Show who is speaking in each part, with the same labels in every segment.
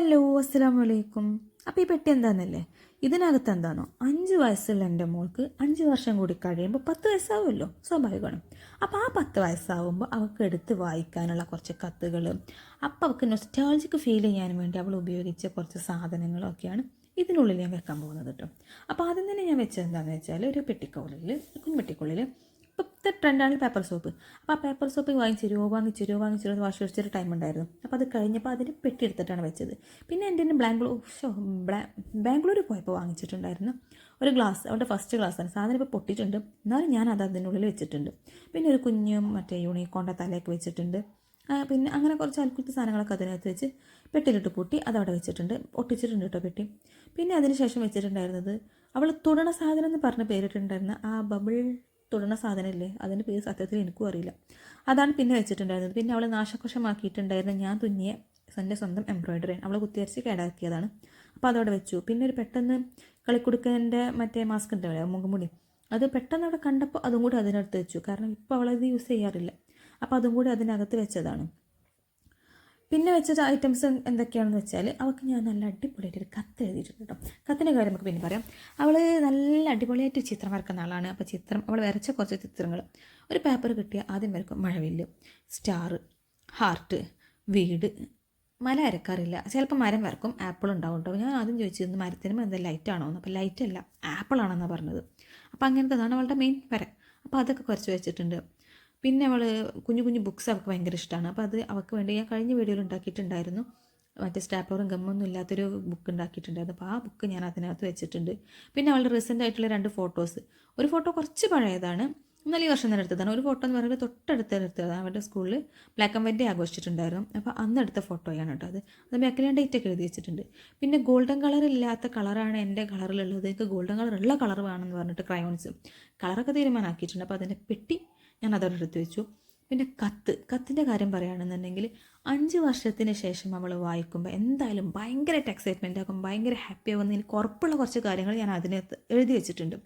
Speaker 1: Hello, അസ്സലാമു അലൈക്കും. അപ്പോൾ ഈ പെട്ടി എന്താണെന്നല്ലേ, ഇതിനകത്ത് എന്താണോ 5 വയസ്സുള്ള എൻ്റെ മോൾക്ക് 5 വർഷം കൂടി കഴിയുമ്പോൾ 10 വയസ്സാവുമല്ലോ, സ്വാഭാവികമാണ്. അപ്പോൾ ആ 10 വയസ്സാവുമ്പോൾ അവൾക്ക് എടുത്ത് വായിക്കാനുള്ള കുറച്ച് കത്തുകൾ, അപ്പോൾ അവൾക്ക് നൊസ്റ്റാൾജിക്ക് ഫീൽ ചെയ്യാൻ വേണ്ടി അവൾ ഉപയോഗിച്ച കുറച്ച് സാധനങ്ങളൊക്കെയാണ് ഇതിനുള്ളിൽ ഞാൻ വെക്കാൻ പോകുന്നത് കേട്ടോ. അപ്പോൾ ആദ്യം തന്നെ ഞാൻ വെച്ചത് എന്താണെന്ന് വെച്ചാൽ ഒരു പെട്ടിക്കുള്ളിൽ, കുഞ്ഞുപെട്ടിക്കുള്ളിൽ ഇപ്പോഴത്തെ ട്രെൻഡാണ് പേപ്പർ സോപ്പ്. അപ്പോൾ ആ പേപ്പർ സോപ്പ് വാങ്ങിച്ചിരുമോ വാഷ് വെച്ചൊരു ടൈം ഉണ്ടായിരുന്നു. അപ്പോൾ അത് കഴിഞ്ഞപ്പോൾ അതിന് പെട്ടി എടുത്തിട്ടാണ് വെച്ചത്. പിന്നെ എൻ്റെ ബാംഗ്ലൂർ പോയപ്പോൾ വാങ്ങിച്ചിട്ടുണ്ടായിരുന്നു ഒരു ഗ്ലാസ്, അവരുടെ ഫസ്റ്റ് ഗ്ലാസ്സാണ്. സാധനം ഇപ്പോൾ പൊട്ടിയിട്ടുണ്ട്, എന്നാലും ഞാൻ അത് അതിനുള്ളിൽ വെച്ചിട്ടുണ്ട്. പിന്നെ ഒരു കുഞ്ഞും മറ്റേ യൂണിക്കോണിൻ്റെ തലയൊക്കെ വെച്ചിട്ടുണ്ട്. പിന്നെ അങ്ങനെ കുറച്ച് അൽക്കുലത്തെ സാധനങ്ങളൊക്കെ അതിനകത്ത് വെച്ച് പെട്ടിയിലിട്ട് പൂട്ടി അതവിടെ വെച്ചിട്ടുണ്ട്, ഒട്ടിച്ചിട്ടുണ്ട് കേട്ടോ പെട്ടി. പിന്നെ അതിന് ശേഷം വെച്ചിട്ടുണ്ടായിരുന്നത് അവൾ തുടണ സാധനം എന്ന് പറഞ്ഞ് പേരിട്ടുണ്ടായിരുന്ന ആ ബബിൾ തുടർന്ന സാധനമില്ലേ, അതിൻ്റെ പേര് സത്യത്തിൽ എനിക്കും അറിയില്ല. അതാണ് പിന്നെ വെച്ചിട്ടുണ്ടായിരുന്നത്. പിന്നെ അവൾ നാശകോശമാക്കിയിട്ടുണ്ടായിരുന്ന ഞാൻ തുന്നിയ എൻ്റെ സ്വന്തം എംബ്രോയിഡറി അവൾ കുത്തിയരച്ച് കേടാക്കിയതാണ്. അപ്പോൾ അതവിടെ വെച്ചു. പിന്നെ ഒരു പെട്ടെന്ന് കളിക്കുടുക്കൻ്റെ മറ്റേ മാസ്ക് ഉണ്ടാവില്ല, മുഖംമുടി, അത് പെട്ടെന്ന് അവിടെ കണ്ടപ്പോൾ അതും കൂടി അതിനടുത്ത് വെച്ചു. കാരണം ഇപ്പോൾ അവളത് യൂസ് ചെയ്യാറില്ല. അപ്പോൾ അതും കൂടി അതിനകത്ത് വെച്ചതാണ്. പിന്നെ വെച്ച ഐറ്റംസ് എന്തൊക്കെയാണെന്ന് വെച്ചാൽ അവൾക്ക് ഞാൻ നല്ല അടിപൊളിയായിട്ടൊരു കത്ത് എഴുതിയിട്ടുണ്ട് കേട്ടോ. കത്തിൻ്റെ കാര്യം നമുക്ക് പിന്നെ പറയാം. അവൾ നല്ല അടിപൊളിയായിട്ട് ചിത്രം വരക്കുന്ന ആളാണ്. അപ്പോൾ അവൾ വരച്ച കുറച്ച് ചിത്രങ്ങൾ, ഒരു പേപ്പർ കിട്ടിയ ആദ്യം വരക്കും മഴവില്ല്, സ്റ്റാർ, ഹാർട്ട്, വീട്, മല വരക്കാറില്ല, ചിലപ്പോൾ മരം വരക്കും, ആപ്പിൾ ഉണ്ടാവും കേട്ടോ. ഞാൻ ആദ്യം ചോദിച്ചിരുന്നു മരത്തിന് എന്താ ലൈറ്റാണോ എന്ന്. അപ്പോൾ ലൈറ്റല്ല, ആപ്പിളാണെന്നാണ് പറഞ്ഞത്. അപ്പോൾ അങ്ങനത്തതാണ് അവളുടെ മെയിൻ വര. അപ്പോൾ അതൊക്കെ കുറച്ച് വെച്ചിട്ടുണ്ട്. പിന്നെ അവൾ കുഞ്ഞു കുഞ്ഞു ബുക്സ് അവൾക്ക് ഭയങ്കര ഇഷ്ടമാണ്. അപ്പോൾ അത് അവൾക്ക് വേണ്ടി ഞാൻ കഴിഞ്ഞ വീഡിയോയിൽ ഉണ്ടാക്കിയിട്ടുണ്ടായിരുന്നു. മറ്റേ സ്റ്റാപ്ലറും ഗമ്മൊന്നും ഇല്ലാത്തൊരു ബുക്ക് ഉണ്ടാക്കിയിട്ടുണ്ടായിരുന്നു. അപ്പോൾ ആ ബുക്ക് ഞാൻ അതിനകത്ത് വെച്ചിട്ടുണ്ട്. പിന്നെ അവളുടെ റീസെൻ്റ് ആയിട്ടുള്ള 2 ഫോട്ടോസ്, ഒരു ഫോട്ടോ കുറച്ച് പഴയതാണ്, എന്നാൽ ഈ വർഷം തന്നെ എടുത്തതാണ്. ഒരു ഫോട്ടോ എന്ന് പറയുന്നത് തൊട്ടടുത്താണ്. അവരുടെ സ്കൂളിൽ ബ്ലാക്ക് ആൻഡ് വൈറ്റ് ആഘോഷിച്ചിട്ടുണ്ടായിരുന്നു. അപ്പോൾ അന്ന് എടുത്ത ഫോട്ടോയാണ് കേട്ടോ. അത് ബാക്കിൽ ഞാൻ ഡേറ്റൊക്കെ എഴുതി വെച്ചിട്ടുണ്ട്. പിന്നെ ഗോൾഡൻ കളർ ഇല്ലാത്ത കളറാണ് എൻ്റെ കളറിലുള്ളത്, എനിക്ക് ഗോൾഡൻ കളർ ഉള്ള കളർ വേണമെന്ന് പറഞ്ഞിട്ട് ക്രയോൺസ് കളറൊക്കെ തീരുമാനമാക്കിയിട്ടുണ്ട്. അപ്പോൾ അതിൻ്റെ പെട്ടി ഞാൻ അതോടെ എടുത്ത് വെച്ചു. പിന്നെ കത്തിൻ്റെ കാര്യം പറയുകയാണെന്നുണ്ടെങ്കിൽ 5 വർഷത്തിന് ശേഷം അവൾ വായിക്കുമ്പോൾ എന്തായാലും ഭയങ്കരമായിട്ട് എക്സൈറ്റ്മെൻ്റ് ആകും, ഭയങ്കര ഹാപ്പി ആകുമെന്ന് എനിക്ക് ഉറപ്പുള്ള കുറച്ച് കാര്യങ്ങൾ ഞാൻ അതിനകത്ത് എഴുതി വെച്ചിട്ടുണ്ട്.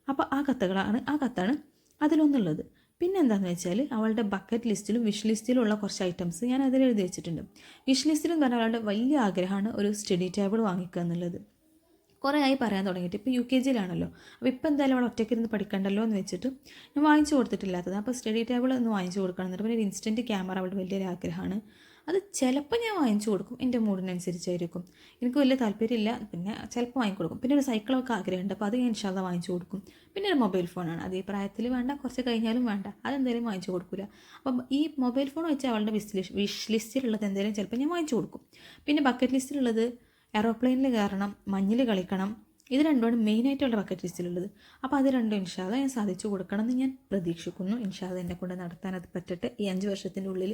Speaker 1: അപ്പോൾ ആ കത്താണ് അതിലൊന്നുള്ളത്. പിന്നെ എന്താണെന്ന് വെച്ചാൽ അവളുടെ ബക്കറ്റ് ലിസ്റ്റിലും വിഷ് ലിസ്റ്റിലും ഉള്ള കുറച്ച് ഐറ്റംസ് ഞാൻ അതിൽ എഴുതി വെച്ചിട്ടുണ്ട്. വിഷ് ലിസ്റ്റിലും പറഞ്ഞാൽ അവളുടെ വലിയ ആഗ്രഹമാണ് ഒരു സ്റ്റഡി ടേബിൾ വാങ്ങിക്കുക എന്നുള്ളത്. കുറേ ആയി പറയാൻ തുടങ്ങിയിട്ട്. ഇപ്പോൾ UKG അപ്പോൾ ഇപ്പോൾ എന്തായാലും അവൾ ഒറ്റയ്ക്കിരുന്ന് പഠിക്കണ്ടല്ലോ എന്ന് വെച്ചിട്ട് ഞാൻ വാങ്ങിച്ചു കൊടുത്തിട്ടില്ലാത്തത്. അപ്പോൾ സ്റ്റഡി ടേബിൾ ഒന്ന് വാങ്ങിച്ചു കൊടുക്കണം എന്നിട്ട് പിന്നെ ഒരു ഇൻസ്റ്റൻറ്റ് ക്യാമറ അവളുടെ വലിയൊരു ആഗ്രഹമാണ്. അത് ചിലപ്പോൾ ഞാൻ വാങ്ങിച്ചു കൊടുക്കും, എൻ്റെ മൂഡിനനുസരിച്ചായിരിക്കും. എനിക്ക് വലിയ താല്പര്യമില്ല, പിന്നെ ചിലപ്പോൾ വാങ്ങിക്കൊടുക്കും. പിന്നെ ഒരു സൈക്കിളൊക്കെ ആഗ്രഹമുണ്ട്, അപ്പോൾ അത് ഞാൻ ഇൻഷാല്ലാ വാങ്ങിച്ചു കൊടുക്കും. പിന്നെ ഒരു മൊബൈൽ ഫോണാണ്, അത് ഈ പ്രായത്തിൽ വേണ്ട, കുറച്ച് കഴിഞ്ഞാലും വേണ്ട, അതെന്തായാലും വാങ്ങിച്ചു കൊടുക്കില്ല. അപ്പം ഈ മൊബൈൽ ഫോൺ വെച്ച് അവളുടെ വിഷ് ലിസ്റ്റിലുള്ളത് എന്തെങ്കിലും ചിലപ്പോൾ ഞാൻ വാങ്ങിച്ചു കൊടുക്കും. പിന്നെ ബക്കറ്റ് ലിസ്റ്റിലുള്ളത് എറോപ്ലെയിനിൽ കയറണം, മഞ്ഞിൽ കളിക്കണം, ഇത് രണ്ടുമാണ് മെയിനായിട്ടുള്ള ബക്കറ്റ് ലിസ്റ്റിലുള്ളത്. അപ്പോൾ അത് രണ്ടും ഇൻഷാല്ലാ ഞാൻ സാധിച്ചു കൊടുക്കണമെന്ന് ഞാൻ പ്രതീക്ഷിക്കുന്നു. ഇൻഷാല്ലാ എന്നെ കൊണ്ട് നടത്താൻ അത് പറ്റട്ടെ. ഈ 5 വർഷത്തിൻ്റെ ഉള്ളിൽ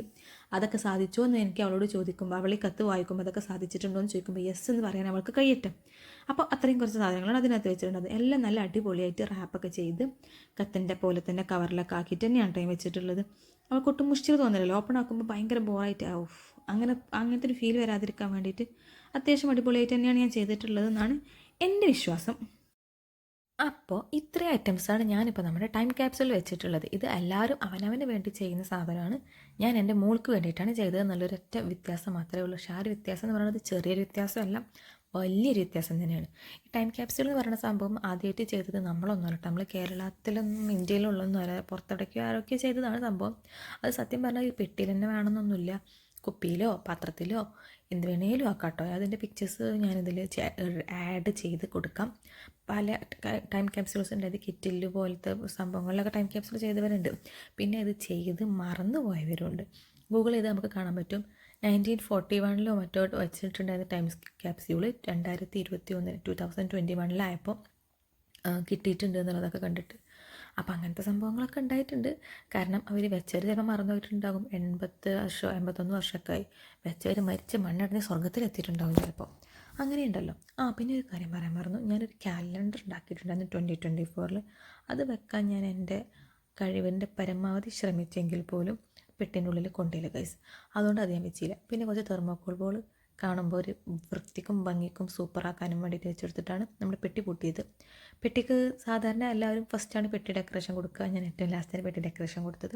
Speaker 1: അതൊക്കെ സാധിച്ചോ എന്ന് എനിക്ക് അവളോട് ചോദിക്കുമ്പോൾ, അവൾ ഈ കത്ത് വായിക്കുമ്പോൾ അതൊക്കെ സാധിച്ചിട്ടുണ്ടോ എന്ന് ചോദിക്കുമ്പോൾ യെസ് എന്ന് പറയാൻ അവൾക്ക് കഴിയട്ടെ. അപ്പോൾ അത്രയും കുറച്ച് സാധനങ്ങളാണ് അതിനകത്ത് വെച്ചിട്ടുള്ളത്. എല്ലാം നല്ല അടിപൊളിയായിട്ട് റാപ്പൊക്കെ ചെയ്ത് കത്തിൻ്റെ പോലെ തന്നെ കവറിലൊക്കെ ആക്കിയിട്ട് തന്നെയാണ് ടൈം വെച്ചിട്ടുള്ളത്. അവൾക്ക് ഒട്ടും മുഷ്ടിൽ തോന്നില്ലല്ലോ, ഓപ്പൺ ആക്കുമ്പോൾ ഭയങ്കര ബോറായിട്ട് അങ്ങനത്തെ ഒരു ഫീൽ വരാതിരിക്കാൻ വേണ്ടിയിട്ട് അത്യാവശ്യം അടിപൊളിയായിട്ട് തന്നെയാണ് ഞാൻ ചെയ്തിട്ടുള്ളതെന്നാണ് എൻ്റെ വിശ്വാസം. അപ്പോൾ ഇത്രയും ഐറ്റംസാണ് ഞാനിപ്പോൾ നമ്മുടെ ടൈം ക്യാപ്സുളിൽ വെച്ചിട്ടുള്ളത്. ഇത് എല്ലാവരും അവനവന് വേണ്ടി ചെയ്യുന്ന സാധനമാണ്. ഞാൻ എൻ്റെ മോൾക്ക് വേണ്ടിയിട്ടാണ് ചെയ്തത് എന്നുള്ളൊരൊറ്റ വ്യത്യാസം മാത്രമേ ഉള്ളൂ. പക്ഷേ ആ ഒരു വ്യത്യാസം എന്ന് പറയുന്നത് ചെറിയൊരു വ്യത്യാസമല്ല, വലിയൊരു വ്യത്യാസം തന്നെയാണ്. ഈ ടൈം ക്യാപ്സുൾ എന്ന് പറയുന്ന സംഭവം ആദ്യമായിട്ട് ചെയ്തത് നമ്മളൊന്നുമല്ല, നമ്മൾ കേരളത്തിലൊന്നും ഇന്ത്യയിലുള്ളൊന്നും അല്ല, പുറത്തിടയ്ക്കോ ആരൊക്കെ ചെയ്തതാണ് സംഭവം. അത് സത്യം പറഞ്ഞാൽ ഈ പെട്ടിയിൽ തന്നെ വേണമെന്നൊന്നുമില്ല, കുപ്പിയിലോ പാത്രത്തിലോ എന്ത് വേണേലും ആക്കാം കേട്ടോ. അതിൻ്റെ പിക്ചേഴ്സ് ഞാനിതിൽ ആഡ് ചെയ്ത് കൊടുക്കാം. പല ടൈം ക്യാപ്സ്യൂൾസ് ഉണ്ട്, അത് കിറ്റില് പോലത്തെ സംഭവങ്ങളിലൊക്കെ ടൈം ക്യാപ്സ്യൂൾ ചെയ്തവരുണ്ട്. പിന്നെ ഇത് ചെയ്ത് മറന്നു പോയവരുണ്ട്. ഗൂഗിൾ ചെയ്ത് നമുക്ക് കാണാൻ പറ്റും. 1941 മറ്റോ വെച്ചിട്ടുണ്ടായിരുന്ന ടൈം ക്യാപ്സ്യൂൾ 2021 കിട്ടിയിട്ടുണ്ട് എന്നുള്ളതൊക്കെ കണ്ടിട്ട്. അപ്പോൾ അങ്ങനത്തെ സംഭവങ്ങളൊക്കെ ഉണ്ടായിട്ടുണ്ട്. കാരണം അവർ വെച്ചവർ ചിലപ്പോൾ മറന്നു പോയിട്ടുണ്ടാകും. 80 വർഷമോ 81 വർഷമൊക്കെ ആയി വെച്ചവർ മരിച്ച് മണ്ണടഞ്ഞ് സ്വർഗ്ഗത്തിലെത്തിയിട്ടുണ്ടാകും ചിലപ്പോൾ. അങ്ങനെയുണ്ടല്ലോ. പിന്നെ ഒരു കാര്യം പറയാൻ മറന്നു, ഞാനൊരു കാലണ്ടർ ഉണ്ടാക്കിയിട്ടുണ്ടായിരുന്നു 2024. അത് വെക്കാൻ ഞാൻ എൻ്റെ കഴിവിൻ്റെ പരമാവധി ശ്രമിച്ചെങ്കിൽ പോലും പെട്ടിൻ്റെ ഉള്ളിൽ കൊണ്ടില്ല ഗൈസ്. അതുകൊണ്ട് അത് ഞാൻ വെച്ചില്ല. പിന്നെ കുറച്ച് തെർമോക്കോൾ ബോൾ കാണുമ്പോൾ ഒരു വൃത്തിക്കും ഭംഗിക്കും സൂപ്പറാക്കാനും വേണ്ടിയിട്ട് വെച്ചെടുത്തിട്ടാണ് നമ്മൾ പെട്ടി പൂട്ടിയത്. പെട്ടിക്ക് സാധാരണ എല്ലാവരും ഫസ്റ്റാണ് പെട്ടി ഡെക്കറേഷൻ കൊടുക്കുക. ഞാൻ ഏറ്റവും ലാസ്റ്റാണ് പെട്ടി ഡെക്കറേഷൻ കൊടുത്തത്.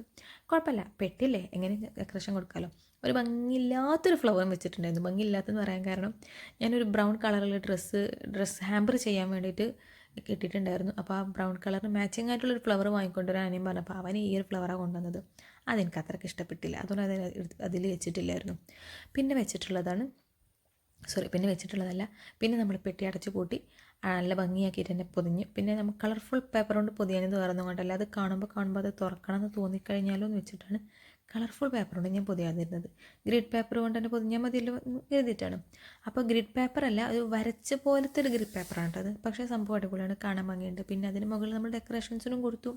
Speaker 1: കുഴപ്പമില്ല, പെട്ടിയല്ലേ, എങ്ങനെ ഡെക്കറേഷൻ കൊടുക്കാമല്ലോ. ഒരു ഭംഗിയില്ലാത്തൊരു ഫ്ലവർ വെച്ചിട്ടുണ്ടായിരുന്നു. ഭംഗിയില്ലാത്തെന്ന് പറയാൻ കാരണം ഞാനൊരു ബ്രൗൺ കളറിലുള്ള ഡ്രസ്സ് ഹാമ്പർ ചെയ്യാൻ വേണ്ടിയിട്ട് കിട്ടിയിട്ടുണ്ടായിരുന്നു. അപ്പോൾ ആ ബ്രൗൺ കളറിന് മാച്ചിങ് ആയിട്ടുള്ളൊരു ഫ്ലവർ വാങ്ങിക്കൊണ്ടുവരാൻ അനിയൻ പറഞ്ഞപ്പോൾ അവൻ ഈ ഒരു ഫ്ലവറാണ് കൊണ്ടുവന്നത്. അതെനിക്ക് അത്രയ്ക്ക് ഇഷ്ടപ്പെട്ടില്ല, അതുകൊണ്ട് അതിൽ വെച്ചിട്ടില്ലായിരുന്നു. പിന്നെ വെച്ചിട്ടുള്ളതല്ല, പിന്നെ നമ്മൾ പെട്ടി അടച്ച് പൂട്ടി നല്ല ഭംഗിയാക്കിയിട്ട് തന്നെ പൊതിഞ്ഞ്. പിന്നെ നമുക്ക് കളർഫുൾ പേപ്പർ കൊണ്ട് പൊതിയാനത് വേറൊന്നും കൊണ്ടല്ല, അത് കാണുമ്പോൾ അത് തുറക്കണം എന്ന് തോന്നിക്കഴിഞ്ഞാലോ എന്ന് വെച്ചിട്ടാണ് കളർഫുൾ പേപ്പർ കൊണ്ട് ഞാൻ പൊതിയാതിരുന്നത്. ഗ്രിഡ് പേപ്പർ കൊണ്ട് തന്നെ പൊതിഞ്ഞാൽ മതിയല്ലോ എന്ന് എഴുതിയിട്ടാണ്. അപ്പോൾ ഗ്രിഡ് പേപ്പർ അല്ല, ഒരു വരച്ച പോലത്തെ ഒരു ഗ്രിഡ് പേപ്പറാണ് കേട്ടത്. പക്ഷേ സംഭവം അടിപൊളിയാണ്, കാണാൻ ഭംഗിയുണ്ട്. പിന്നെ അതിന് മുകളിൽ നമ്മൾ ഡെക്കറേഷൻസിനും കൊടുത്തു.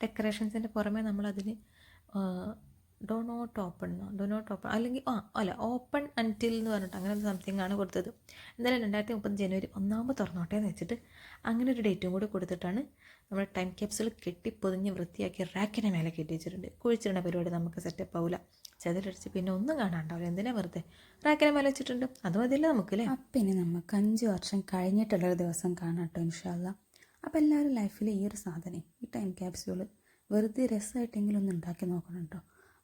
Speaker 1: ഡെക്കറേഷൻസിൻ്റെ പുറമെ നമ്മളതിന് ഡോ നോട്ട് ഓപ്പൺ അല്ലെങ്കിൽ ഓപ്പൺ അൻറ്റിൽ എന്ന് പറഞ്ഞിട്ട് അങ്ങനെ ഒരു സംതിങ് ആണ് കൊടുത്തത്. എന്തായാലും 2030 ജനുവരി 1 തുറന്നോട്ടെ എന്ന് വെച്ചിട്ട് അങ്ങനെ ഒരു ഡേറ്റും കൂടി കൊടുത്തിട്ടാണ് നമ്മൾ ടൈം ക്യാപ്സുൾ കെട്ടി പൊതിഞ്ഞ് വൃത്തിയാക്കി റാക്കിനെ മേലെ കെട്ടി വെച്ചിട്ടുണ്ട്. കുഴിച്ചിടുന്ന പരിപാടി നമുക്ക് സെറ്റപ്പ് ആവില്ല, ചെതിലടിച്ച് പിന്നെ ഒന്നും കാണാണ്ടാവില്ല. എന്തിനാ വെറുതെ റാക്കിനെ മേലെ വെച്ചിട്ടുണ്ട്, അത് മതിയല്ലോ നമുക്കല്ലേ.
Speaker 2: അപ്പം ഇനി നമുക്ക് 5 വർഷം കഴിഞ്ഞിട്ടുള്ളൊരു ദിവസം കാണാം കേട്ടോ, ഇൻഷാ അല്ലാ. അപ്പോൾ എല്ലാവരും ലൈഫിൽ ഈ ഒരു സാധനം, ഈ ടൈം ക്യാപ്സ്യൂൾ വെറുതെ രസമായിട്ടെങ്കിലും ഒന്ന് ഉണ്ടാക്കി നോക്കണം കേട്ടോ.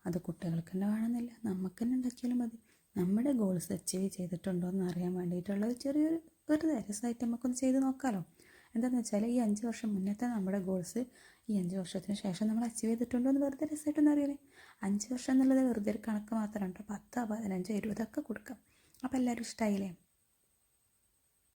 Speaker 2: അത് കുട്ടികൾക്ക് തന്നെ വേണമെന്നില്ല, നമുക്ക് തന്നെ ഉണ്ടാക്കിയാലും മതി. നമ്മുടെ ഗോൾസ് അച്ചീവ് ചെയ്തിട്ടുണ്ടോ എന്ന് അറിയാൻ വേണ്ടിയിട്ടുള്ള ഒരു ചെറിയൊരു വെറുതെ രസമായിട്ട് നമുക്കൊന്ന് ചെയ്ത് നോക്കാമല്ലോ. എന്താണെന്ന് വെച്ചാൽ ഈ 5 വർഷം മുന്നത്തെ നമ്മുടെ ഗോൾസ് ഈ 5 വർഷത്തിന് ശേഷം നമ്മൾ അച്ചീവ് ചെയ്തിട്ടുണ്ടോ എന്ന് വെറുതെ രസമായിട്ടൊന്നും അറിയില്ലേ. 5 വർഷം എന്നുള്ളത് വെറുതെ ഒരു കണക്ക് മാത്രമാണ് കേട്ടോ. 10, 15, 20 ഒക്കെ കൊടുക്കാം. അപ്പോൾ എല്ലാവരും ഇഷ്ടമായില്ലേ?